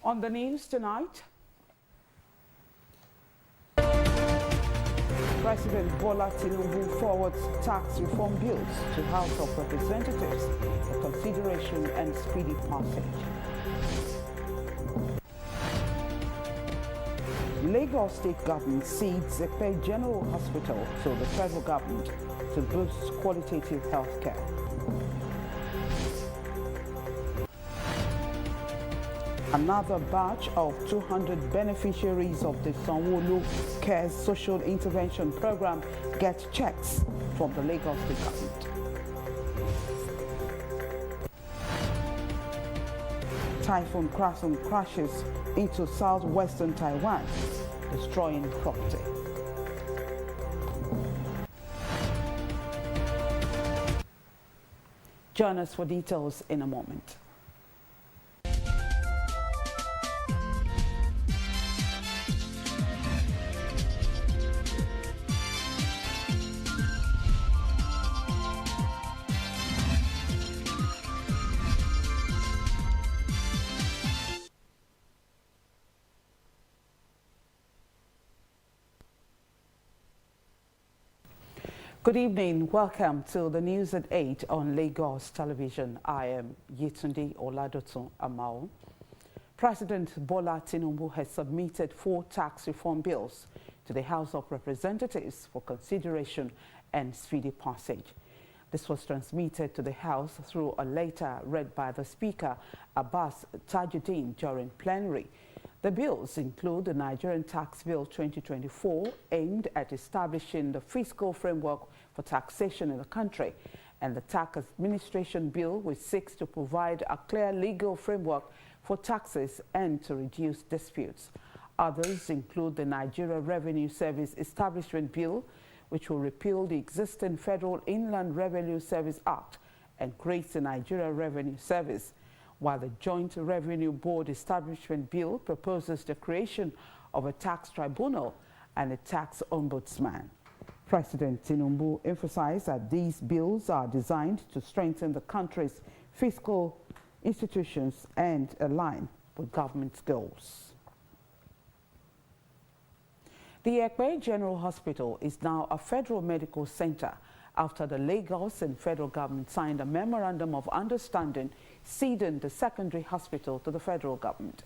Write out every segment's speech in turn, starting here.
On the news tonight, President Bola Tinubu forwards tax reform bills to House of Representatives for consideration and speedy passage. Lagos State Government cedes Ekpe General Hospital to the federal government to boost qualitative health care. Another batch of 200 beneficiaries of the Sanwo-Olu Cares Social Intervention Program get checks from the Lagos State Government. Typhoon Krasun crashes into southwestern Taiwan, destroying property. Join us for details in a moment. Good evening. Welcome to the news at 8 on Lagos Television. I am Yetunde Oladotun Amao. President Bola Tinubu has submitted 4 tax reform bills to the House of Representatives for consideration and speedy passage. This was transmitted to the House through a letter read by the Speaker, Abbas Tajuddin, during plenary. The bills include the Nigerian Tax Bill 2024, aimed at establishing the fiscal framework for taxation in the country, and the Tax Administration Bill, which seeks to provide a clear legal framework for taxes and to reduce disputes. Others include the Nigeria Revenue Service Establishment Bill, which will repeal the existing Federal Inland Revenue Service Act and create the Nigeria Revenue Service, while the Joint Revenue Board Establishment Bill proposes the creation of a tax tribunal and a tax ombudsman. President Tinubu emphasized that these bills are designed to strengthen the country's fiscal institutions and align with government's goals. The Ekpe General Hospital is now a federal medical center after the Lagos and federal government signed a memorandum of understanding ceding the secondary hospital to the federal government.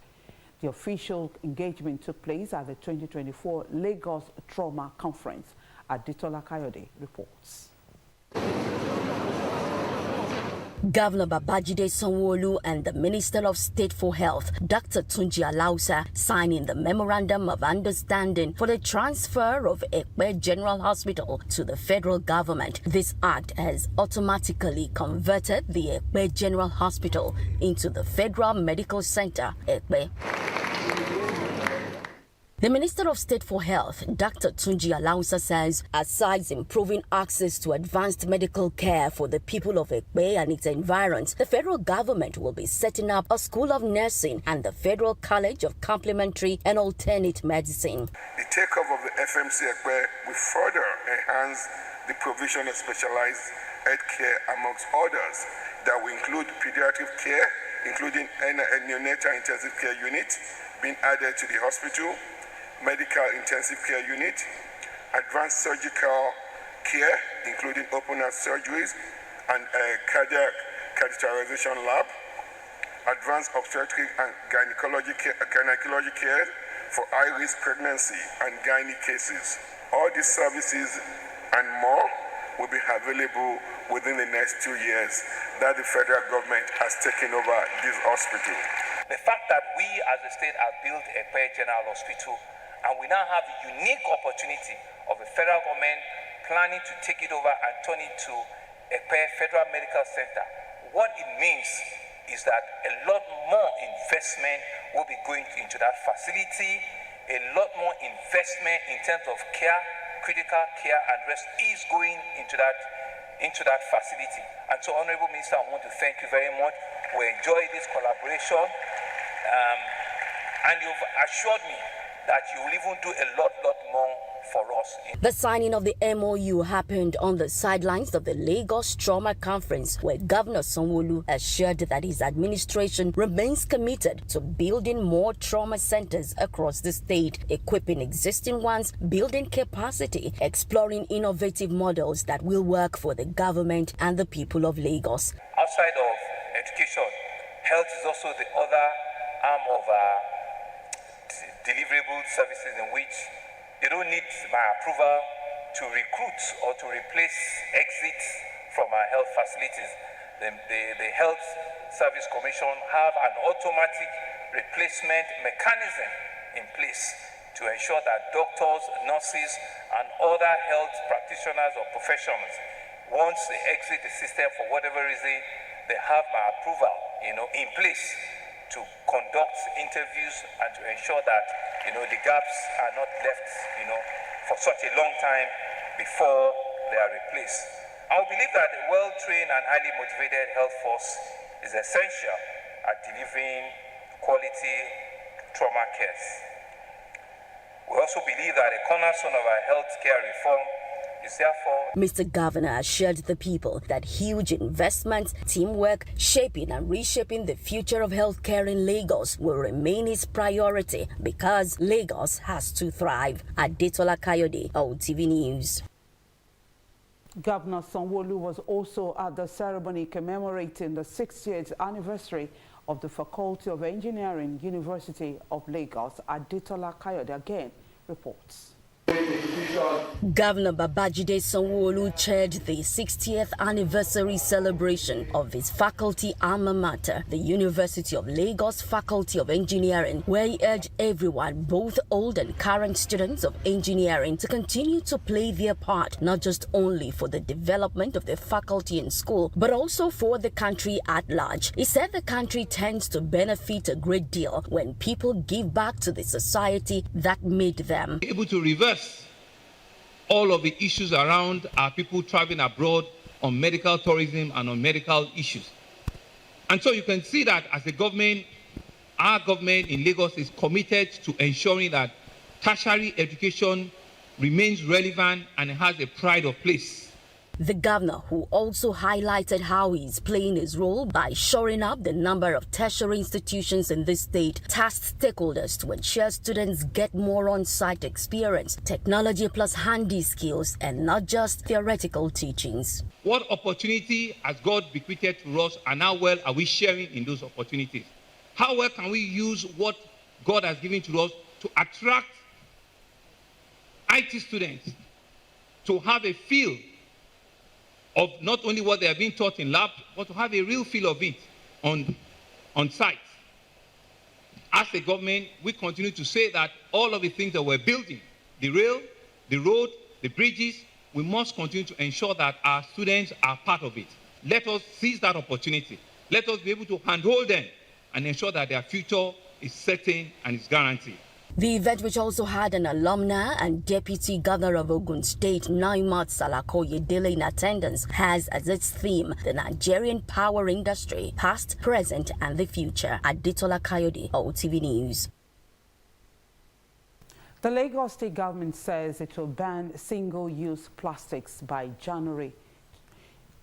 The official engagement took place at the 2024 Lagos Trauma Conference. Aditola Kayode reports. Governor Babajide Sanwo-Olu and the Minister of State for Health, Dr. Tunji Alausa, signing the Memorandum of Understanding for the transfer of Ekpe General Hospital to the federal government. This act has automatically converted the Ekpe General Hospital into the Federal Medical Center, Ekpe. The Minister of State for Health, Dr. Tunji Alausa, says, aside improving access to advanced medical care for the people of Ekpe and its environs, the federal government will be setting up a school of nursing and the Federal College of Complementary and Alternate Medicine. The takeoff of the FMC Ekpe will further enhance the provision of specialized health care amongst others that will include pediatric care, including a neonatal intensive care unit being added to the hospital, medical intensive care unit, advanced surgical care, including open heart surgeries and a cardiac catheterization lab, advanced obstetric and gynecology care for high-risk pregnancy and gynae cases. All these services and more will be available within the next 2 years that the federal government has taken over this hospital. The fact that we as a state have built a Ekpe General Hospital, and we now have the unique opportunity of the federal government planning to take it over and turn it to a Federal Medical Center. What it means is that a lot more investment will be going into that facility, a lot more investment in terms of care, critical care and rest is going into that facility. And so, Honorable Minister, I want to thank you very much. We enjoy this collaboration, and you've assured me that you will even do a lot more for us. The signing of the MOU happened on the sidelines of the Lagos Trauma Conference, where Governor Sanwo-Olu assured that his administration remains committed to building more trauma centers across the state, equipping existing ones, building capacity, exploring innovative models that will work for the government and the people of Lagos. Outside of education, health is also the other arm of deliverable services in which they don't need my approval to recruit or to replace exits from our health facilities. The Health Service Commission have an automatic replacement mechanism in place to ensure that doctors, nurses, and other health practitioners or professionals, once they exit the system for whatever reason, they have my approval, in place to conduct interviews and to ensure that, the gaps are not left, for such a long time before they are replaced. I believe that a well-trained and highly motivated health force is essential at delivering quality trauma care. We also believe that a cornerstone of our health care reform is therefore... Mr. Governor assured the people that huge investments, teamwork, shaping and reshaping the future of healthcare in Lagos will remain his priority because Lagos has to thrive. Adetola Kayode, OTV News. Governor Sanwo-Olu was also at the ceremony commemorating the 60th anniversary of the Faculty of Engineering, University of Lagos. Adetola Kayode again reports. Governor Babajide Sanwo-Olu chaired the 60th anniversary celebration of his faculty alma mater, the University of Lagos Faculty of Engineering, where he urged everyone, both old and current students of engineering, to continue to play their part, not just only for the development of the faculty in school, but also for the country at large. He said the country tends to benefit a great deal when people give back to the society that made them. Able to reverse all of the issues around our people traveling abroad on medical tourism and on medical issues. And so you can see that as a government, our government in Lagos is committed to ensuring that tertiary education remains relevant and has a pride of place. The governor, who also highlighted how he is playing his role by shoring up the number of tertiary institutions in this state, tasked stakeholders to ensure students get more on-site experience, technology plus handy skills, and not just theoretical teachings. What opportunity has God bequeathed to us, and how well are we sharing in those opportunities? How well can we use what God has given to us to attract IT students to have a feel of not only what they are being taught in lab, but to have a real feel of it on site. As a government, we continue to say that all of the things that we're building, the rail, the road, the bridges, we must continue to ensure that our students are part of it. Let us seize that opportunity. Let us be able to handhold them and ensure that their future is certain and is guaranteed. The event, which also had an alumna and Deputy Governor of Ogun State, Naimat Salakoyedele, in attendance, has as its theme the Nigerian power industry, past, present, and the future. Adetola Kayode, OTV News. The Lagos State government says it will ban single-use plastics by January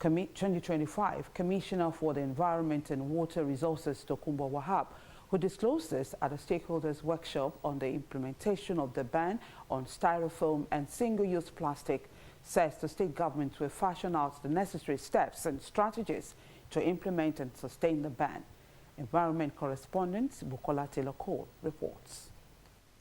2025. Commissioner for the Environment and Water Resources, Tokunbo Wahab, who disclosed this at a stakeholders workshop on the implementation of the ban on styrofoam and single-use plastic, says the state government will fashion out the necessary steps and strategies to implement and sustain the ban. Environment correspondent Bukola Teloko reports.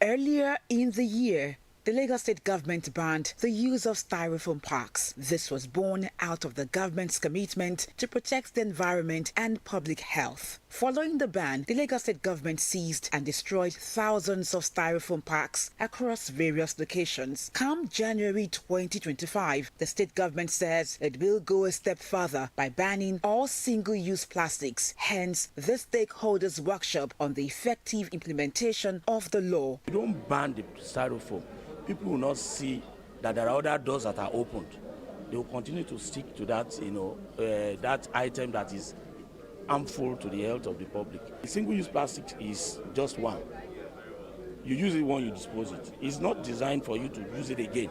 Earlier in the year, the Lagos State government banned the use of styrofoam packs. This was born out of the government's commitment to protect the environment and public health. Following the ban, the Lagos State government seized and destroyed thousands of styrofoam packs across various locations. Come January 2025, the state government says it will go a step further by banning all single-use plastics. Hence, the stakeholders workshop on the effective implementation of the law. We don't ban the styrofoam. People will not see that there are other doors that are opened. They will continue to stick to that, that item that is harmful to the health of the public. Single-use plastic is just one. You use it when you dispose it. It's not designed for you to use it again.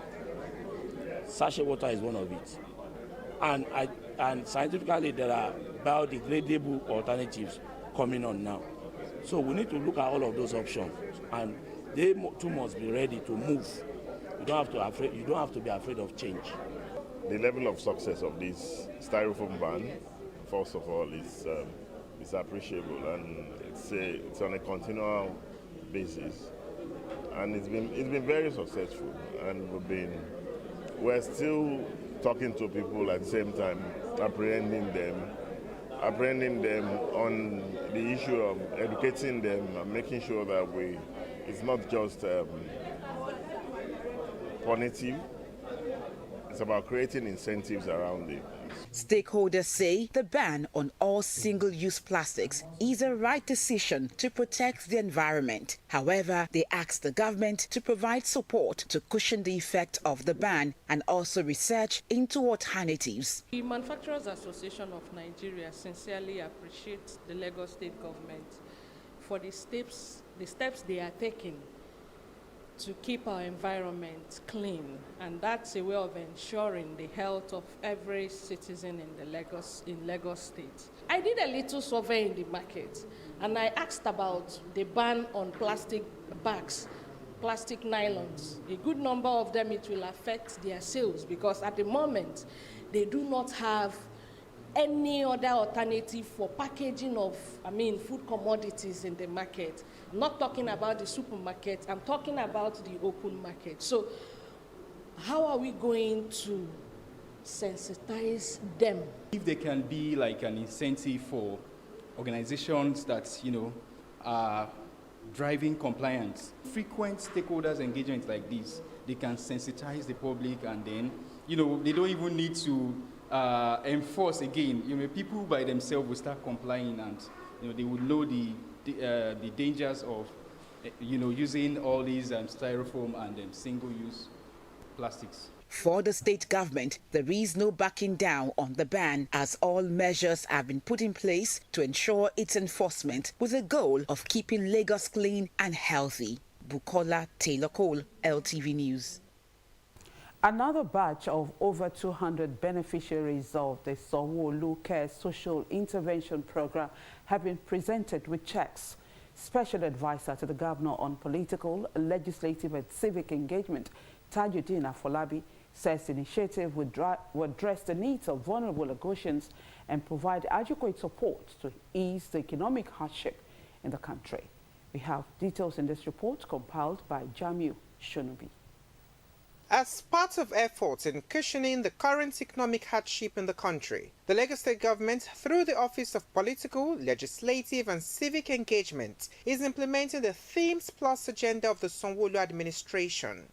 Sachet water is one of it. And scientifically, there are biodegradable alternatives coming on now. So we need to look at all of those options, and they too must be ready to move. You don't have to be afraid of change. The level of success of this styrofoam ban, first of all, is appreciable, and it's on a continual basis, and it's been very successful, and we're still talking to people at the same time, apprehending them on the issue of educating them and making sure that it's not just punitive. It's about creating incentives around it. Stakeholders say the ban on all single-use plastics is a right decision to protect the environment. However, they ask the government to provide support to cushion the effect of the ban and also research into alternatives. The Manufacturers Association of Nigeria sincerely appreciates the Lagos State government for the steps they are taking to keep our environment clean, and that's a way of ensuring the health of every citizen in Lagos State. I did a little survey in the market, and I asked about the ban on plastic bags, plastic nylons. A good number of them, it will affect their sales, because at the moment they do not have any other alternative for packaging of, food commodities in the market. I'm not talking about the supermarket, I'm talking about the open market. So how are we going to sensitize them? If there can be like an incentive for organizations that, are driving compliance, frequent stakeholders engagement like this, they can sensitize the public, and then, they don't even need to enforce again. People by themselves will start complying, and they would know the dangers of using all these styrofoam and single-use plastics. For the state government, there is no backing down on the ban, as all measures have been put in place to ensure its enforcement, with the goal of keeping Lagos clean and healthy. Bukola Taylor Cole, LTV News. Another batch of over 200 beneficiaries of the Sanwo-Olu Care Social Intervention Program have been presented with checks. Special Advisor to the Governor on Political, Legislative and Civic Engagement, Tajuddin Afolabi, says the initiative would address the needs of vulnerable Lagosians and provide adequate support to ease the economic hardship in the country. We have details in this report compiled by Jamiu Shonubi. As part of efforts in cushioning the current economic hardship in the country, the Lagos State government, through the Office of Political, Legislative and Civic Engagement, is implementing the Themes Plus agenda of the Sanwo-Olu administration.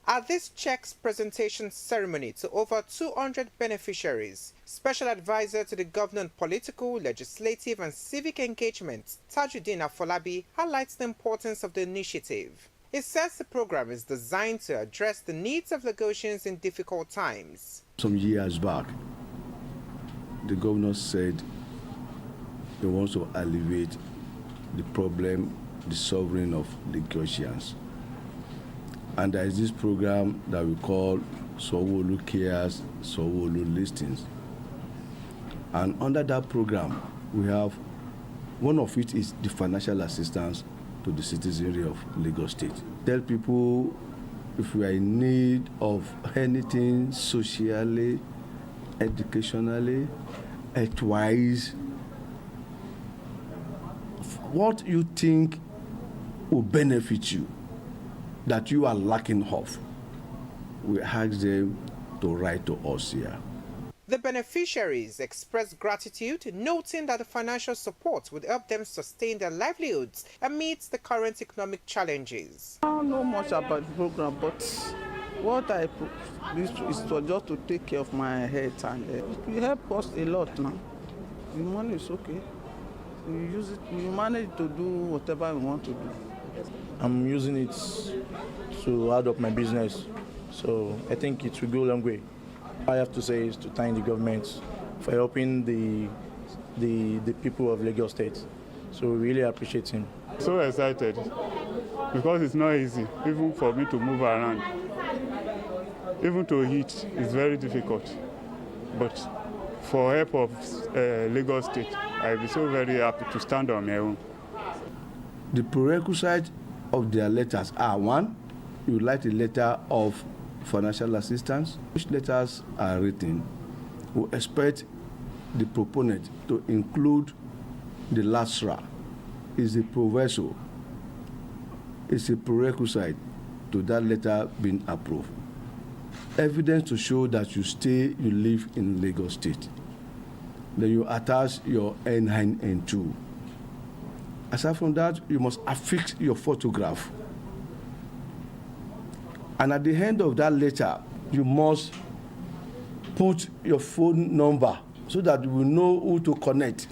At this checks presentation ceremony to over 200 beneficiaries, Special Advisor to the Governor on Political, Legislative and Civic Engagement, Tajuddin Afolabi, highlights the importance of the initiative. He says the program is designed to address the needs of Lagosians in difficult times. Some years back, the governor said he wants to alleviate the problem, the suffering of Lagosians. And there is this program that we call Sanwo-Olu Cares, Sanwo-Olu Listings. And under that program, we have, one of it is the financial assistance to the citizenry of Lagos State. Tell people if we are in need of anything socially, educationally, health-wise, what you think will benefit you, that you are lacking of, we ask them to write to us here. The beneficiaries expressed gratitude, noting that the financial support would help them sustain their livelihoods amidst the current economic challenges. I don't know much about the program, but what I this is just to take care of my health, and it will help us a lot now. The money is okay. We use it, we manage to do whatever we want to do. I'm using it to add up my business, so I think it will go a long way. All I have to say is to thank the government for helping the people of Lagos State. So we really appreciate him. So excited. because it's not easy, even for me to move around. Even to eat is very difficult. But for help of Lagos State, I'll be so very happy to stand on my own. The prerequisites of their letters are: 1, you write a letter of financial assistance. Which letters are written, we expect the proponent to include the LASRA. Is a proviso, it's a prerequisite to that letter being approved. Evidence to show that you live in Lagos State. Then you attach your N9 and N2. Aside from that, you must affix your photograph. And at the end of that letter, you must put your phone number so that we know who to connect.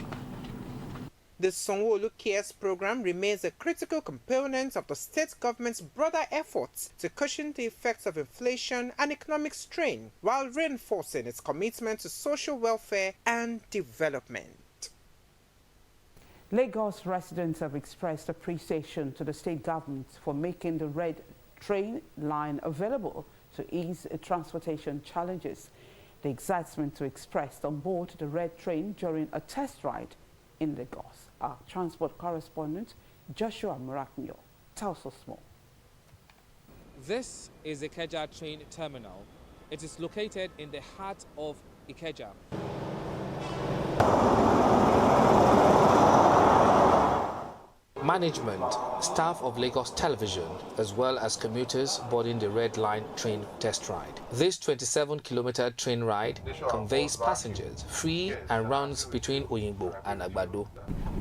The Sanwo-Olu Cares program remains a critical component of the state government's broader efforts to cushion the effects of inflation and economic strain while reinforcing its commitment to social welfare and development. Lagos residents have expressed appreciation to the state government for making the red train line available to ease transportation challenges. The excitement was expressed on board the red train during a test ride in Lagos. Our transport correspondent, Joshua Muraknyo, tells us more. This is Ikeja train terminal. It is located in the heart of Ikeja. Management, staff of Lagos Television, as well as commuters boarding the Red Line train test ride. This 27-kilometer train ride conveys passengers free and runs between Oyingbo and Agbado.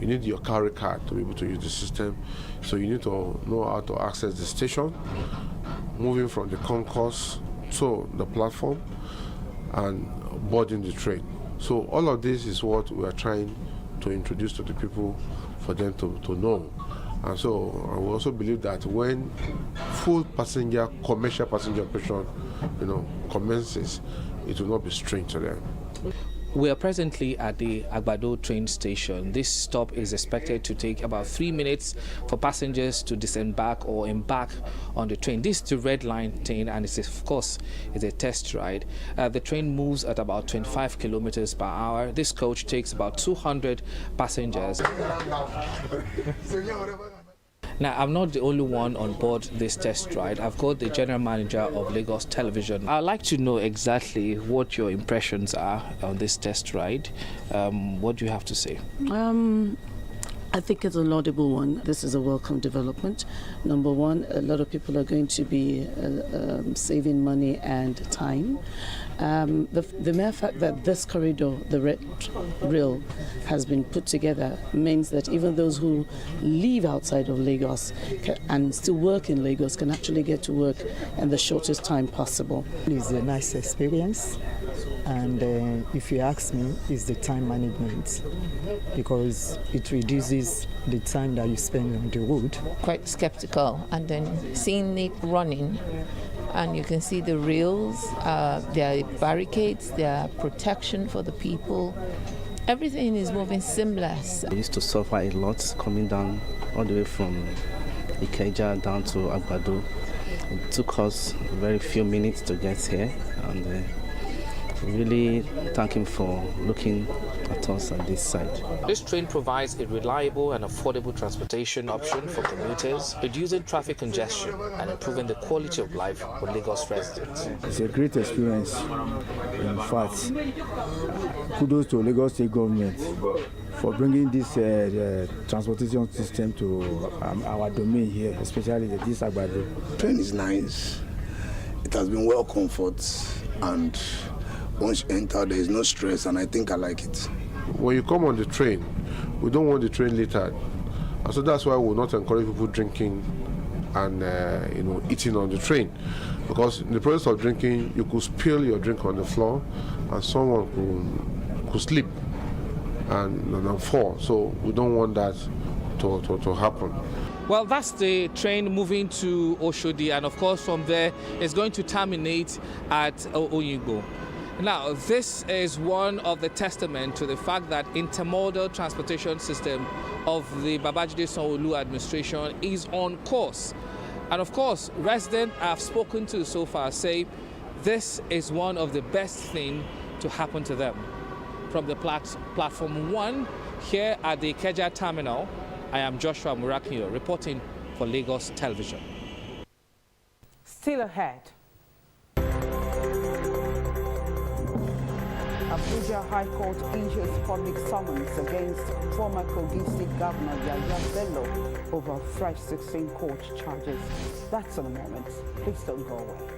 You need your carry card to be able to use the system, so you need to know how to access the station, moving from the concourse to the platform and boarding the train. So all of this is what we are trying to introduce to the people for them to know. And so we also believe that when full passenger, commercial passenger operation, commences, it will not be strange to them. We are presently at the Agbado train station. This stop is expected to take about 3 minutes for passengers to disembark or embark on the train. This is the Red Line train, and it's, of course, it's a test ride. The train moves at about 25 kilometers per hour. This coach takes about 200 passengers. Now, I'm not the only one on board this test ride. I've got the general manager of Lagos Television. I'd like to know exactly what your impressions are on this test ride. What do you have to say? I think it's a laudable one. This is a welcome development. Number one, a lot of people are going to be saving money and time. The mere fact that this corridor, the red rail, has been put together means that even those who live outside of Lagos and still work in Lagos can actually get to work in the shortest time possible. It's a nice experience, and if you ask me, it's the time management, because it reduces the time that you spend on the road. Quite skeptical, and then seeing it running, and you can see the rails, there are barricades, there are protection for the people. Everything is moving seamless. I used to suffer a lot coming down all the way from Ikeja down to Agbado. It took us very few minutes to get here, and really thank him for looking at us on this side. This train provides a reliable and affordable transportation option for commuters, reducing traffic congestion and improving the quality of life for Lagos residents. It's a great experience. In fact, kudos to Lagos State government for bringing this transportation system to our domain here, especially this Agbado. The train is nice. It has been well comfort, and once you enter, there is no stress, and I think I like it. When you come on the train, we don't want the train littered, and so that's why we will not encourage people drinking and eating on the train, because in the process of drinking, you could spill your drink on the floor, and someone could slip and fall. So we don't want that to happen. Well, that's the train moving to Oshodi, and of course from there it's going to terminate at Oyingbo. Now, this is one of the testament to the fact that intermodal transportation system of the Babajide Sanwo-Olu administration is on course. And of course, residents I've spoken to so far say this is one of the best things to happen to them. From the platform 1 here at the Ikeja terminal, I am Joshua Murakio reporting for Lagos Television. Still ahead. Abuja High Court issues public summons against former Kogi State Governor Yahaya Bello over fresh 16 court charges. That's in a moment. Please don't go away.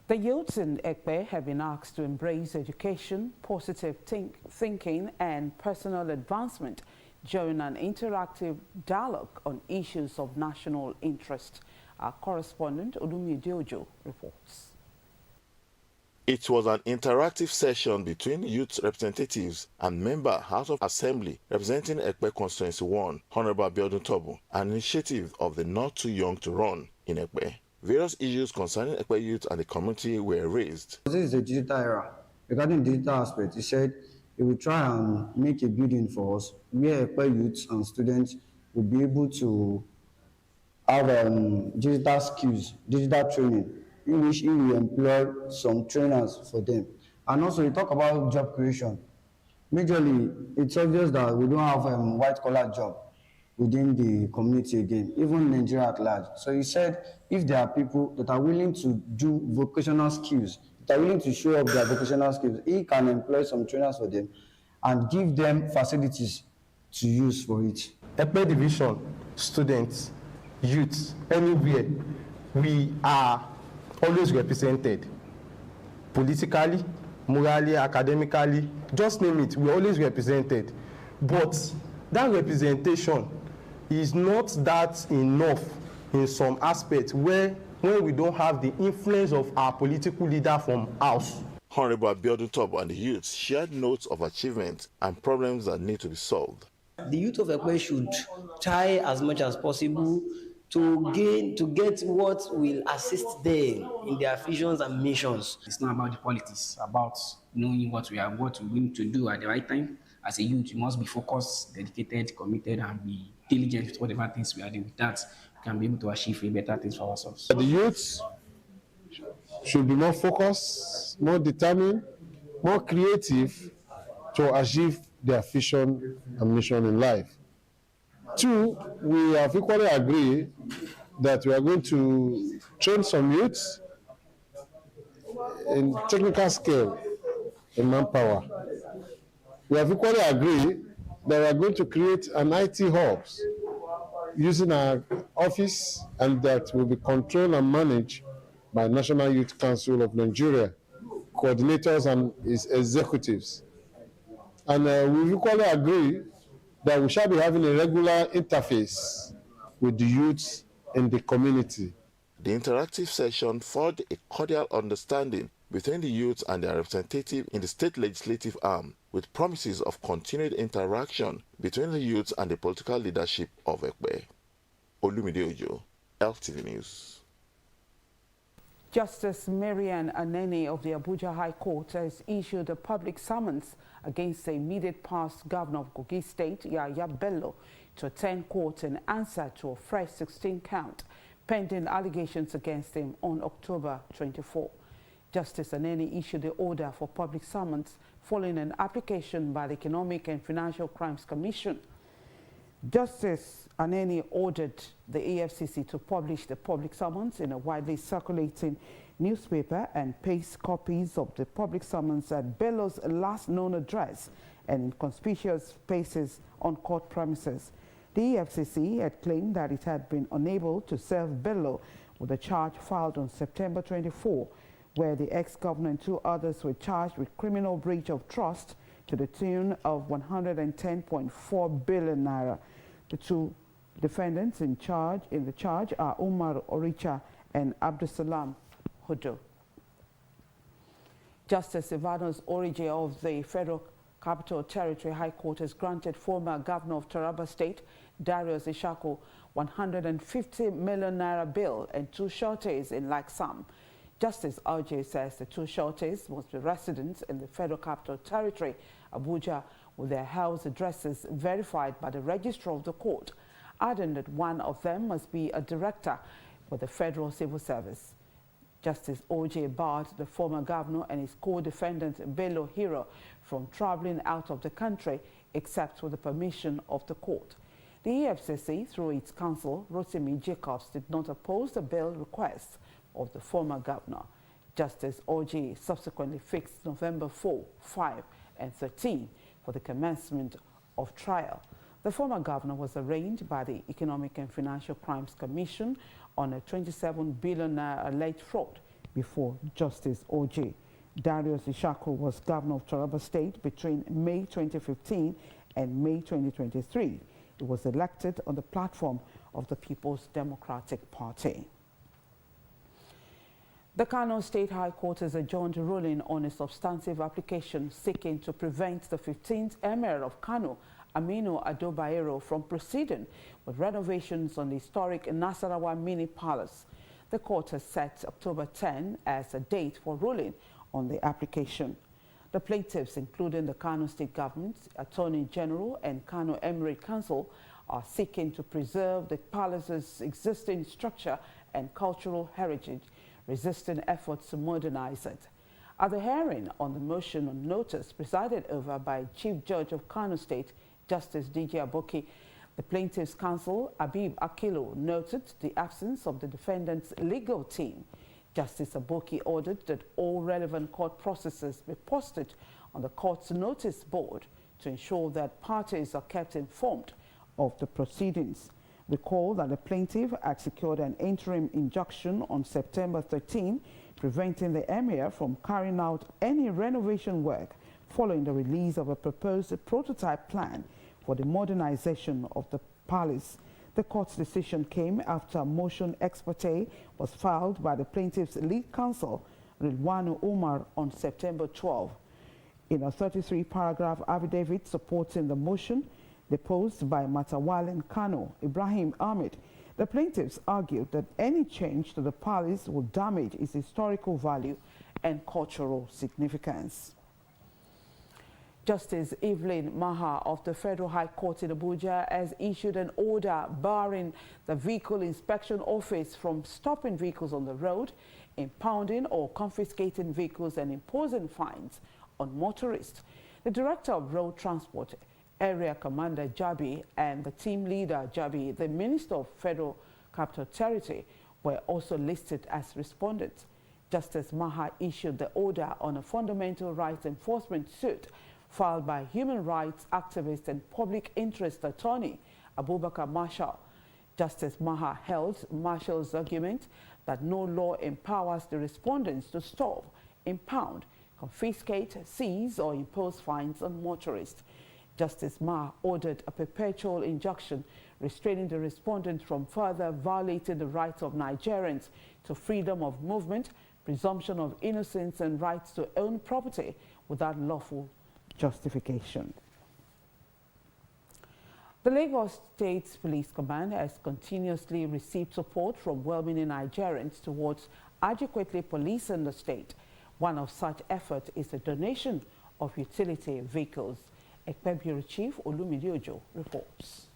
The youths in Ekpe have been asked to embrace education, positive thinking and personal advancement during an interactive dialogue on issues of national interest. Our correspondent, Olumide Ojo, reports. It was an interactive session between youth representatives and member House of Assembly representing Ekpe Constituency 1, Honorable Abiodun Tobu, an initiative of the Not Too Young to Run in Ekpe. Various issues concerning Ekpe youth and the community were raised. This is a digital era. Regarding the digital aspect, he said he will try and make a building for us where Ekpe youths and students will be able to have digital skills, digital training, in which he will employ some trainers for them. And also, he talked about job creation. Majorly, it's obvious that we don't have white-collar job within the community again, even Nigeria at large. So he said if there are people that are willing to do vocational skills, that are willing to show up their vocational skills, he can employ some trainers for them and give them facilities to use for it. Ekpe division, students, youths, anywhere, we are always represented. Politically, morally, academically, just name it, we're always represented. But that representation is not that enough in some aspects when we don't have the influence of our political leader from house. Honorable Abiodun Tobu and the youths shared notes of achievements and problems that need to be solved. The youth of Ekpe should try as much as possible to get what will assist them in their visions and missions. It's not about the politics, about knowing what we need to do at the right time. As a youth, you must be focused, dedicated, committed, and be diligent with whatever things we are doing. With that, we can be able to achieve better things for ourselves. The youths should be more focused, more determined, more creative to achieve their vision and mission in life. 2, we have equally agreed that we are going to train some youths in technical skill, in manpower. We have equally agreed that we are going to create an IT hub using our office, and that will be controlled and managed by National Youth Council of Nigeria, coordinators and its executives. And we've equally agreed that we shall be having a regular interface with the youths in the community. The interactive session forged a cordial understanding between the youths and their representative in the state legislative arm, with promises of continued interaction between the youths and the political leadership of Ekpe. Olumide Ojo, LTV News. Justice Marian Anene of the Abuja High Court has issued a public summons against the immediate past governor of Kogi State, Yahaya Bello, to attend court in answer to a fresh 16 count pending allegations against him on October 24. Justice Anene issued the order for public summons following an application by the Economic and Financial Crimes Commission. Justice Aneni ordered the EFCC to publish the public summons in a widely circulating newspaper and paste copies of the public summons at Bello's last known address and in conspicuous places on court premises. The EFCC had claimed that it had been unable to serve Bello with a charge filed on September 24, where the ex-governor and 2 others were charged with criminal breach of trust to the tune of 110.4 billion naira. The 2 defendants in the charge are Umar Oricha and Abdusalam Hudo. Justice Ivanos Orije of the Federal Capital Territory High Court has granted former governor of Taraba State, Darius Ishaku, 150 million naira bail and 2 sureties in like sum. Justice RJ says the 2 sureties must be residents in the Federal Capital Territory, Abuja, with their house addresses verified by the registrar of the court, adding that one of them must be a director with the Federal Civil Service. Justice O.J. barred the former governor and his co-defendant Bello Hero from traveling out of the country except with the permission of the court. The EFCC, through its counsel, Rotimi Jacobs, did not oppose the bail request of the former governor. Justice O.J. subsequently fixed November 4, 5, and 13 for the commencement of trial. The former governor was arraigned by the Economic and Financial Crimes Commission on a 27 billion alleged fraud before Justice O.J. Darius Ishaku was governor of Taraba State between May 2015 and May 2023. He was elected on the platform of the People's Democratic Party. The Kano State High Court has adjourned ruling on a substantive application seeking to prevent the 15th Emir of Kano, Aminu Ado Bayero, from proceeding with renovations on the historic Nasarawa Mini Palace. The court has set October 10 as a date for ruling on the application. The plaintiffs, including the Kano State Government, Attorney General and Kano Emirate Council, are seeking to preserve the palace's existing structure and cultural heritage, resisting efforts to modernize it. At the hearing on the motion on notice presided over by Chief Judge of Kano State, Justice D.J. Aboki, the plaintiff's counsel, Abib Akilo, noted the absence of the defendant's legal team. Justice Aboki ordered that all relevant court processes be posted on the court's notice board to ensure that parties are kept informed of the proceedings. Recall that the plaintiff had secured an interim injunction on September 13, preventing the Emir from carrying out any renovation work following the release of a proposed prototype plan for the modernization of the palace. The court's decision came after a motion ex parte was filed by the plaintiff's lead counsel, Ridwanu Umar, on September 12. In a 33-paragraph affidavit supporting the motion, deposed by Matawalin Kano, Ibrahim Ahmed, the plaintiffs argued that any change to the palace would damage its historical value and cultural significance. Justice Evelyn Maha of the Federal High Court in Abuja has issued an order barring the Vehicle Inspection Office from stopping vehicles on the road, impounding or confiscating vehicles and imposing fines on motorists. The Director of Road Transport, Area Commander Jabi, and the team leader Jabi, the Minister of Federal Capital Territory, were also listed as respondents. Justice Maha issued the order on a fundamental rights enforcement suit filed by human rights activist and public interest attorney Abubakar Marshall. Justice Maha held Marshall's argument that no law empowers the respondents to stop, impound, confiscate, seize or impose fines on motorists. Justice Maha ordered a perpetual injunction restraining the respondents from further violating the rights of Nigerians to freedom of movement, presumption of innocence and rights to own property without lawful justification. The Lagos State Police Command has continuously received support from well-meaning Nigerians towards adequately policing the state. One of such efforts is the donation of utility vehicles. Ekpe Bureau Chief Olumide Ojo reports.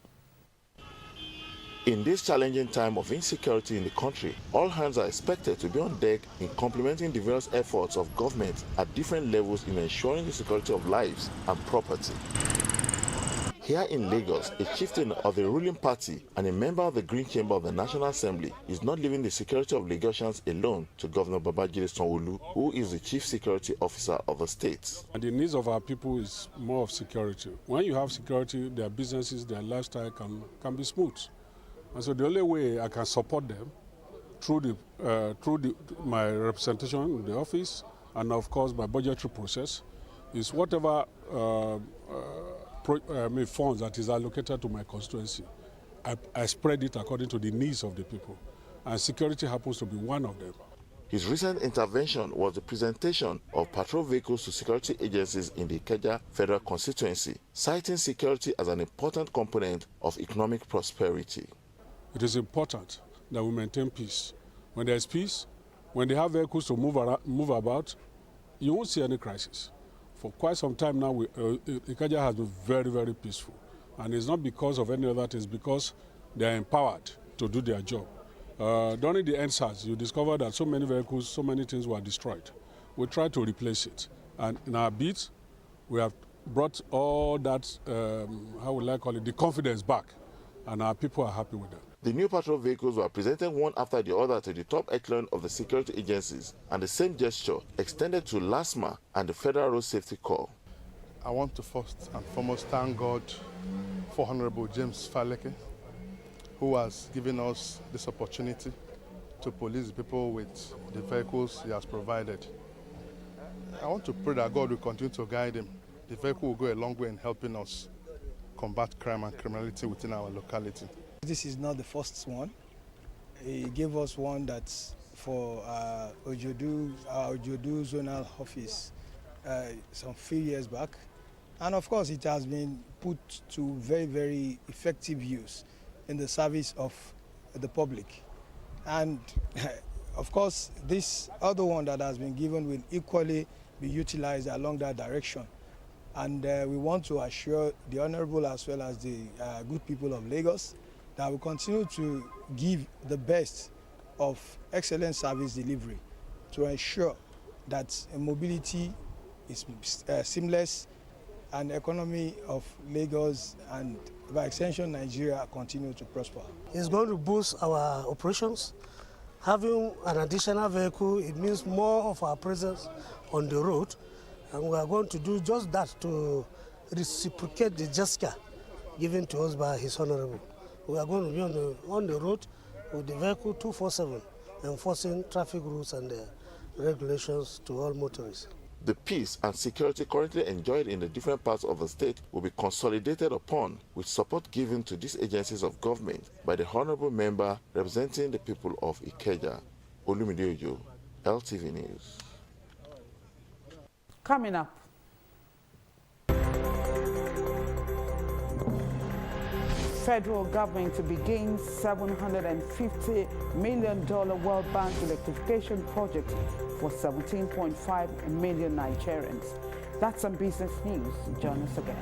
In this challenging time of insecurity in the country, all hands are expected to be on deck in complementing the various efforts of government at different levels in ensuring the security of lives and property. Here in Lagos, a chieftain of the ruling party and a member of the Green Chamber of the National Assembly is not leaving the security of Lagosians alone to Governor Babajide Sanwo-Olu, who is the chief security officer of the state. And the needs of our people is more of security. When you have security, their businesses, their lifestyle can be smooth. And so the only way I can support them through my representation in the office and of course my budgetary process is whatever funds that is allocated to my constituency, I spread it according to the needs of the people, and security happens to be one of them. His recent intervention was the presentation of patrol vehicles to security agencies in the Ikeja Federal Constituency, citing security as an important component of economic prosperity. It is important that we maintain peace. When there is peace, when they have vehicles to move about, you won't see any crisis. For quite some time now, Ikeja has been very, very peaceful. And it's not because of any other things, because they are empowered to do their job. During the EndSARS, you discover that so many vehicles, so many things were destroyed. We tried to replace it. And in our bid, we have brought all that, how would I call it, the confidence back. And our people are happy with that. The new patrol vehicles were presented one after the other to the top echelon of the security agencies, and the same gesture extended to LASMA and the Federal Road Safety Corps. I want to first and foremost thank God for Honorable James Faleke, who has given us this opportunity to police the people with the vehicles he has provided. I want to pray that God will continue to guide him. The vehicle will go a long way in helping us combat crime and criminality within our locality. This is not the first one. He gave us one that's for Ojodu zonal office some few years back. And of course, it has been put to very, very effective use in the service of the public. And of course, this other one that has been given will equally be utilized along that direction. And we want to assure the Honorable as well as the good people of Lagos that we continue to give the best of excellent service delivery to ensure that mobility is seamless and the economy of Lagos and by extension Nigeria continue to prosper. It's going to boost our operations. Having an additional vehicle, it means more of our presence on the road, and we are going to do just that to reciprocate the gesture given to us by His Honorable. We are going to be on the road with the vehicle 247, enforcing traffic rules and regulations to all motorists. The peace and security currently enjoyed in the different parts of the state will be consolidated upon with support given to these agencies of government by the Honorable Member representing the people of Ikeja, Olumide Ojo, LTV News. Coming up, federal government to begin $750 million World Bank electrification project for 17.5 million Nigerians. That's some business news. Join us again.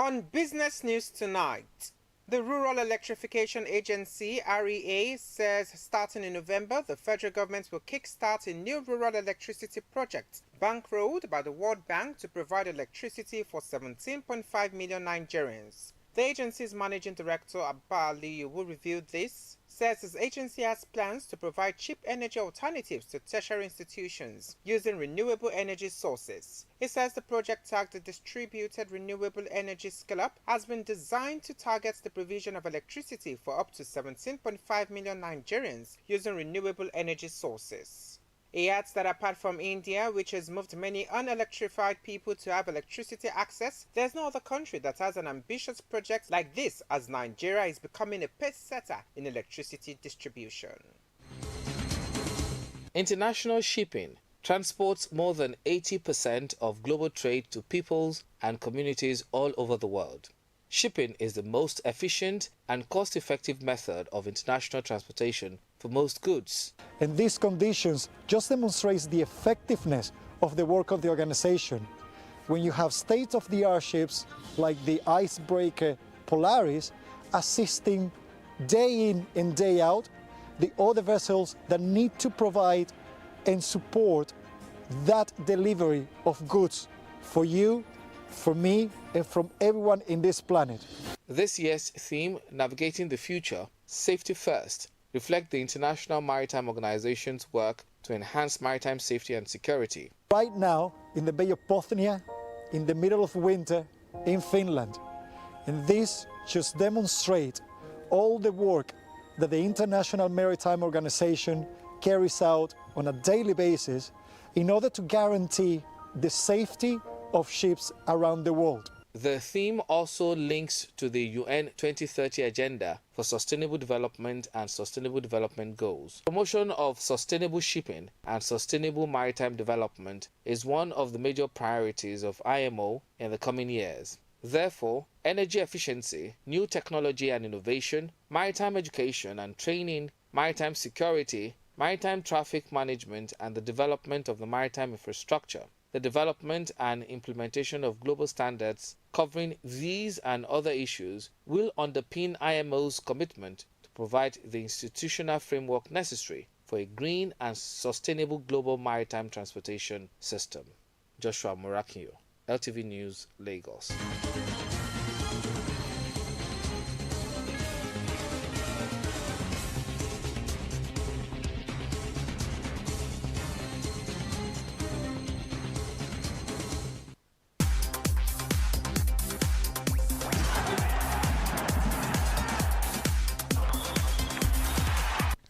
On Business News Tonight, the Rural Electrification Agency, REA, says starting in November, the federal government will kickstart a new rural electricity project bankrolled by the World Bank to provide electricity for 17.5 million Nigerians. The agency's managing director, Abba Aliyu, who revealed this, says his agency has plans to provide cheap energy alternatives to tertiary institutions using renewable energy sources. He says the project, tagged the Distributed Renewable Energy Scale-Up, has been designed to target the provision of electricity for up to 17.5 million Nigerians using renewable energy sources. He adds that apart from India, which has moved many unelectrified people to have electricity access, there's no other country that has an ambitious project like this, as Nigeria is becoming a pace-setter in electricity distribution. International shipping transports more than 80% of global trade to peoples and communities all over the world. Shipping is the most efficient and cost-effective method of international transportation for most goods. And these conditions just demonstrates the effectiveness of the work of the organization. When you have state-of-the-art ships like the icebreaker Polaris assisting day in and day out the other vessels that need to provide and support that delivery of goods for you, for me, and from everyone in this planet. This year's theme, Navigating the Future, Safety First, reflect the International Maritime Organization's work to enhance maritime safety and security. Right now, in the Bay of Bothnia, in the middle of winter, in Finland. And this just demonstrates all the work that the International Maritime Organization carries out on a daily basis in order to guarantee the safety of ships around the world. The theme also links to the UN 2030 Agenda for Sustainable Development and Sustainable Development Goals. Promotion of sustainable shipping and sustainable maritime development is one of the major priorities of IMO in the coming years. Therefore, energy efficiency, new technology and innovation, maritime education and training, maritime security, maritime traffic management and the development of the maritime infrastructure, the development and implementation of global standards covering these and other issues will underpin IMO's commitment to provide the institutional framework necessary for a green and sustainable global maritime transportation system. Joshua Murakio, LTV News, Lagos.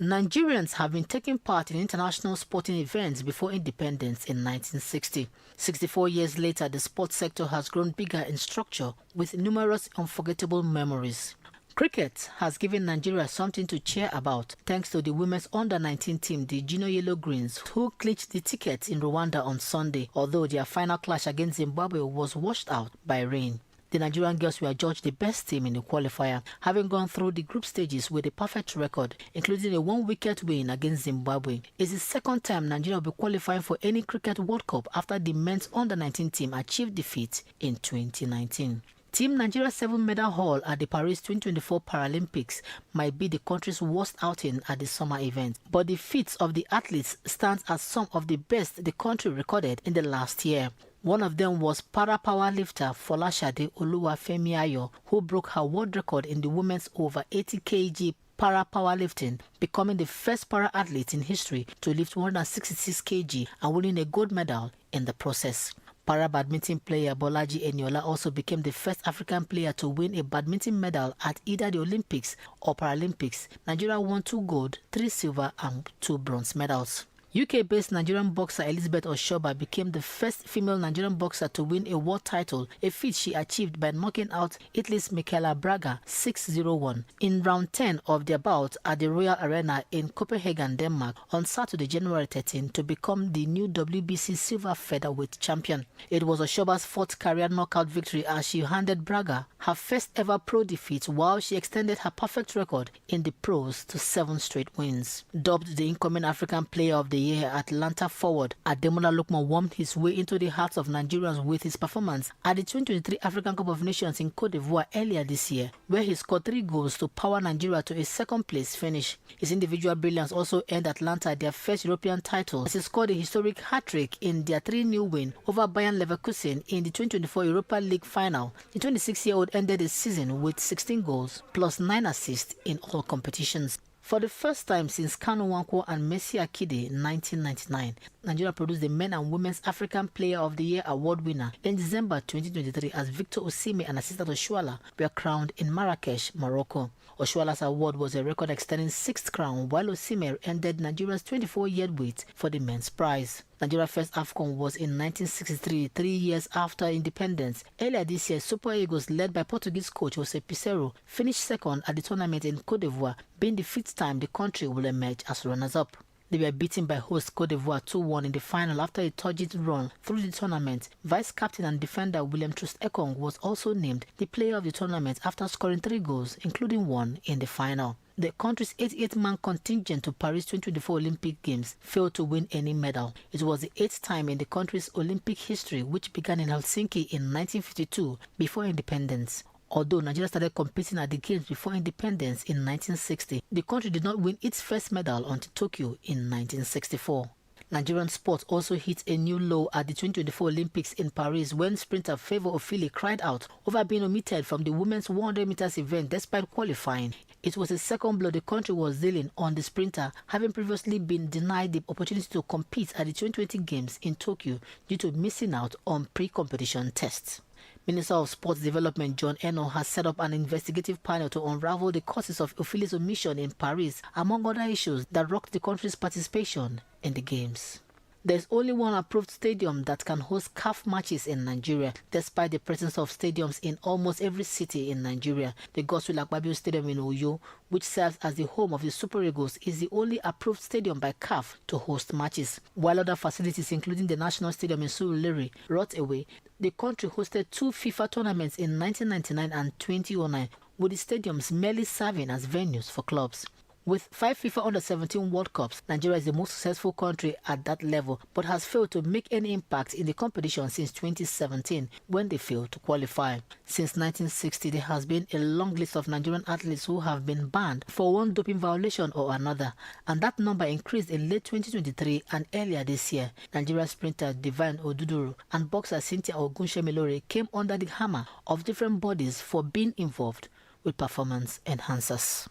Nigerians have been taking part in international sporting events before independence in 1960. 64 years later, the sports sector has grown bigger in structure with numerous unforgettable memories. Cricket has given Nigeria something to cheer about thanks to the women's under-19 team, the Gino Yellow Greens, who clinched the tickets in Rwanda on Sunday, although their final clash against Zimbabwe was washed out by rain. The Nigerian girls were judged the best team in the qualifier, having gone through the group stages with a perfect record, including a one-wicket win against Zimbabwe. It's the second time Nigeria will be qualifying for any Cricket World Cup after the men's under-19 team achieved defeat in 2019. Team Nigeria's 7-medal haul at the Paris 2024 Paralympics might be the country's worst outing at the summer event, but the feats of the athletes stands as some of the best the country recorded in the last year. One of them was para-powerlifter Folashade Oluwafemi-Ayo, who broke her world record in the women's over 80 kg para-powerlifting, becoming the first para-athlete in history to lift 166 kg and winning a gold medal in the process. Para-badminton player Bolaji Eniola also became the first African player to win a badminton medal at either the Olympics or Paralympics. Nigeria won 2 gold, 3 silver and 2 bronze medals. UK-based Nigerian boxer Elizabeth Oshoba became the first female Nigerian boxer to win a world title, a feat she achieved by knocking out Italy's Michaela Braga 6-0-1 in round 10 of their bout at the Royal Arena in Copenhagen, Denmark on Saturday, January 13, to become the new WBC silver featherweight champion. It was Oshoba's 4th career knockout victory as she handed Braga her first ever pro defeat, while she extended her perfect record in the pros to 7 straight wins. Dubbed the incoming African Player of the year, Atlanta forward Ademola Lookman wormed his way into the hearts of Nigerians with his performance at the 2023 African Cup of Nations in Cote d'Ivoire earlier this year, where he scored 3 goals to power Nigeria to a second-place finish. His individual brilliance also earned Atlanta their first European title, as he scored a historic hat-trick in their 3-0 win over Bayern Leverkusen in the 2024 Europa League final. The 26-year-old ended the season with 16 goals plus 9 assists in all competitions. For the first time since Kanu Nwankwo and Mercy Akide in 1999, Nigeria produced the Men and Women's African Player of the Year award winner in December 2023 as Victor Osimhen and Assistant Oshuala were crowned in Marrakesh, Morocco. Oshuala's award was a record-extending 6th crown, while Osimhen ended Nigeria's 24-year wait for the men's prize. Nigeria's first AFCON was in 1963, 3 years after independence. Earlier this year, Super Eagles, led by Portuguese coach Jose Pizarro, finished second at the tournament in Cote d'Ivoire, being the 5th time the country will emerge as runners-up. They were beaten by host Cote d'Ivoire 2-1 in the final after a turgid run through the tournament. Vice-captain and defender William Troost-Ekong was also named the player of the tournament after scoring 3 goals, including 1 in the final. The country's 88-man contingent to Paris 2024 Olympic Games failed to win any medal. It was the 8th time in the country's Olympic history, which began in Helsinki in 1952 before independence. Although Nigeria started competing at the Games before independence in 1960, the country did not win its first medal until Tokyo in 1964. Nigerian sports also hit a new low at the 2024 Olympics in Paris when sprinter Favour Ofili cried out over being omitted from the women's 100 meters event despite qualifying. It was a second blow the country was dealing on the sprinter, having previously been denied the opportunity to compete at the 2020 Games in Tokyo due to missing out on pre-competition tests. Minister of Sports Development John Eno has set up an investigative panel to unravel the causes of Ofili's omission in Paris, among other issues that rocked the country's participation in the Games. There's only one approved stadium that can host CAF matches in Nigeria, despite the presence of stadiums in almost every city in Nigeria. The Godswill Akpabio Stadium in Oyo, which serves as the home of the Super Eagles, is the only approved stadium by CAF to host matches. While other facilities, including the National Stadium in Surulere, rot away, the country hosted 2 FIFA tournaments in 1999 and 2009, with the stadiums merely serving as venues for clubs. With 5 FIFA Under-17 World Cups, Nigeria is the most successful country at that level, but has failed to make any impact in the competition since 2017, when they failed to qualify. Since 1960, there has been a long list of Nigerian athletes who have been banned for one doping violation or another, and that number increased in late 2023 and earlier this year. Nigeria sprinter Divine Oduduru and boxer Cynthia Ogunsemelore came under the hammer of different bodies for being involved with performance enhancers.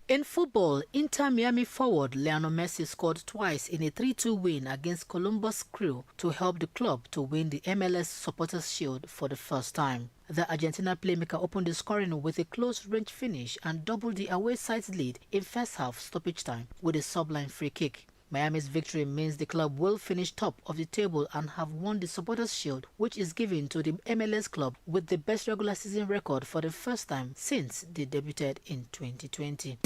In football, Inter Miami forward Lionel Messi scored twice in a 3-2 win against Columbus Crew to help the club to win the MLS Supporters' Shield for the first time. The Argentina playmaker opened the scoring with a close-range finish and doubled the away side's lead in first-half stoppage time with a sublime free kick. Miami's victory means the club will finish top of the table and have won the Supporters' Shield, which is given to the MLS club with the best regular season record for the first time since they debuted in 2020.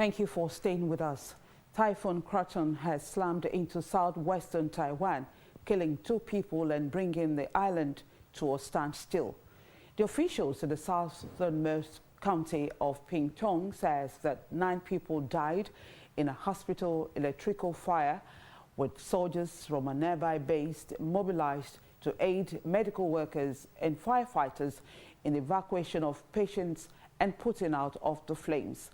Thank you for staying with us. Typhoon Kraton has slammed into southwestern Taiwan, killing 2 people and bringing the island to a standstill. The officials in the southernmost county of Pingtung says that 9 people died in a hospital electrical fire, with soldiers from a nearby base mobilized to aid medical workers and firefighters in evacuation of patients and putting out of the flames.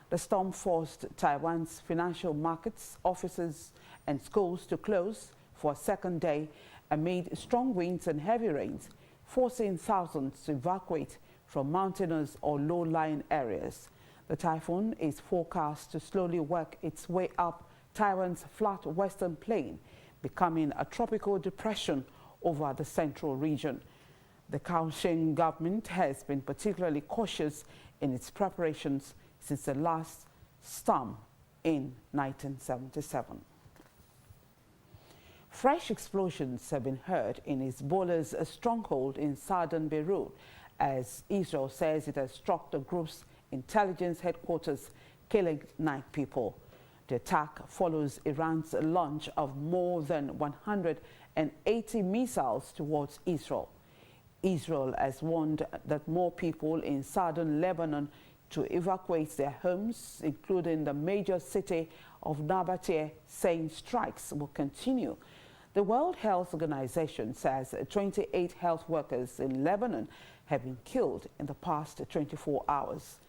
The storm forced Taiwan's financial markets, offices and schools to close for a second day amid strong winds and heavy rains, forcing thousands to evacuate from mountainous or low-lying areas. The typhoon is forecast to slowly work its way up Taiwan's flat western plain, becoming a tropical depression over the central region. The Kaohsiung government has been particularly cautious in its preparations since the last storm in 1977. Fresh explosions have been heard in Hezbollah's stronghold in southern Beirut, as Israel says it has struck the group's intelligence headquarters, killing 9 people. The attack follows Iran's launch of more than 180 missiles towards Israel. Israel has warned that more people in southern Lebanon to evacuate their homes, including the major city of Nabatea, saying strikes will continue. The World Health Organization says 28 health workers in Lebanon have been killed in the past 24 hours.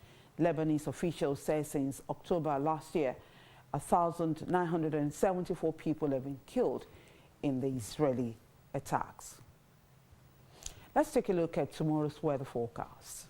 Lebanese officials say since October last year, 1,974 people have been killed in the Israeli attacks. Let's take a look at tomorrow's weather forecast.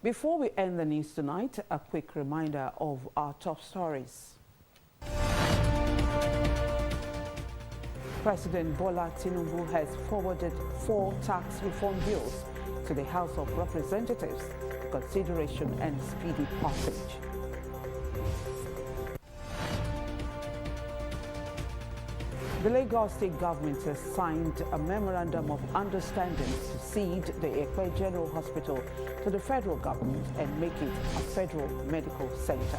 Before we end the news tonight, a quick reminder of our top stories. President Bola Tinubu has forwarded 4 tax reform bills to the House of Representatives for consideration and speedy passage. The Lagos State government has signed a memorandum of understanding to cede the Ekpe General Hospital to the federal government and make it a federal medical center.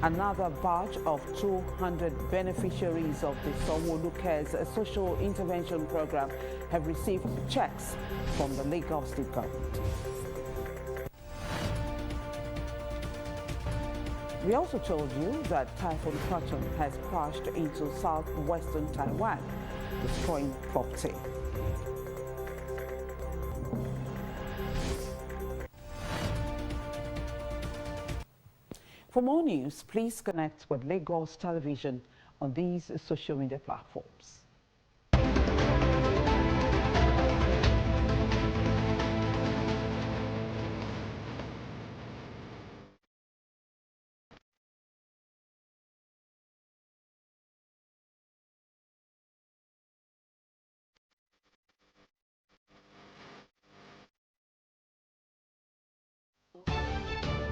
Another batch of 200 beneficiaries of the Sanwo-Olu Cares social intervention program have received checks from the Lagos State government. We also told you that Typhoon Kraton has crashed into southwestern Taiwan, destroying property. For more news, please connect with Lagos Television on these social media platforms.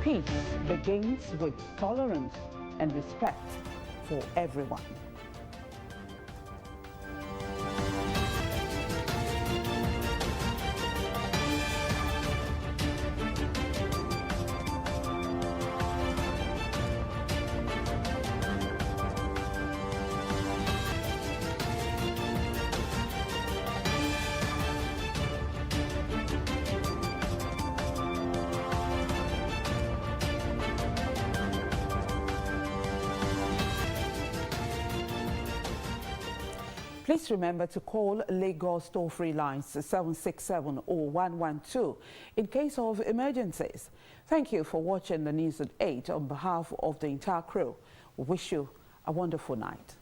Peace begins with tolerance and respect for everyone. Please remember to call Lagos toll-free lines 767 or 112 in case of emergencies. Thank you for watching the news at 8. On behalf of the entire crew, we wish you a wonderful night.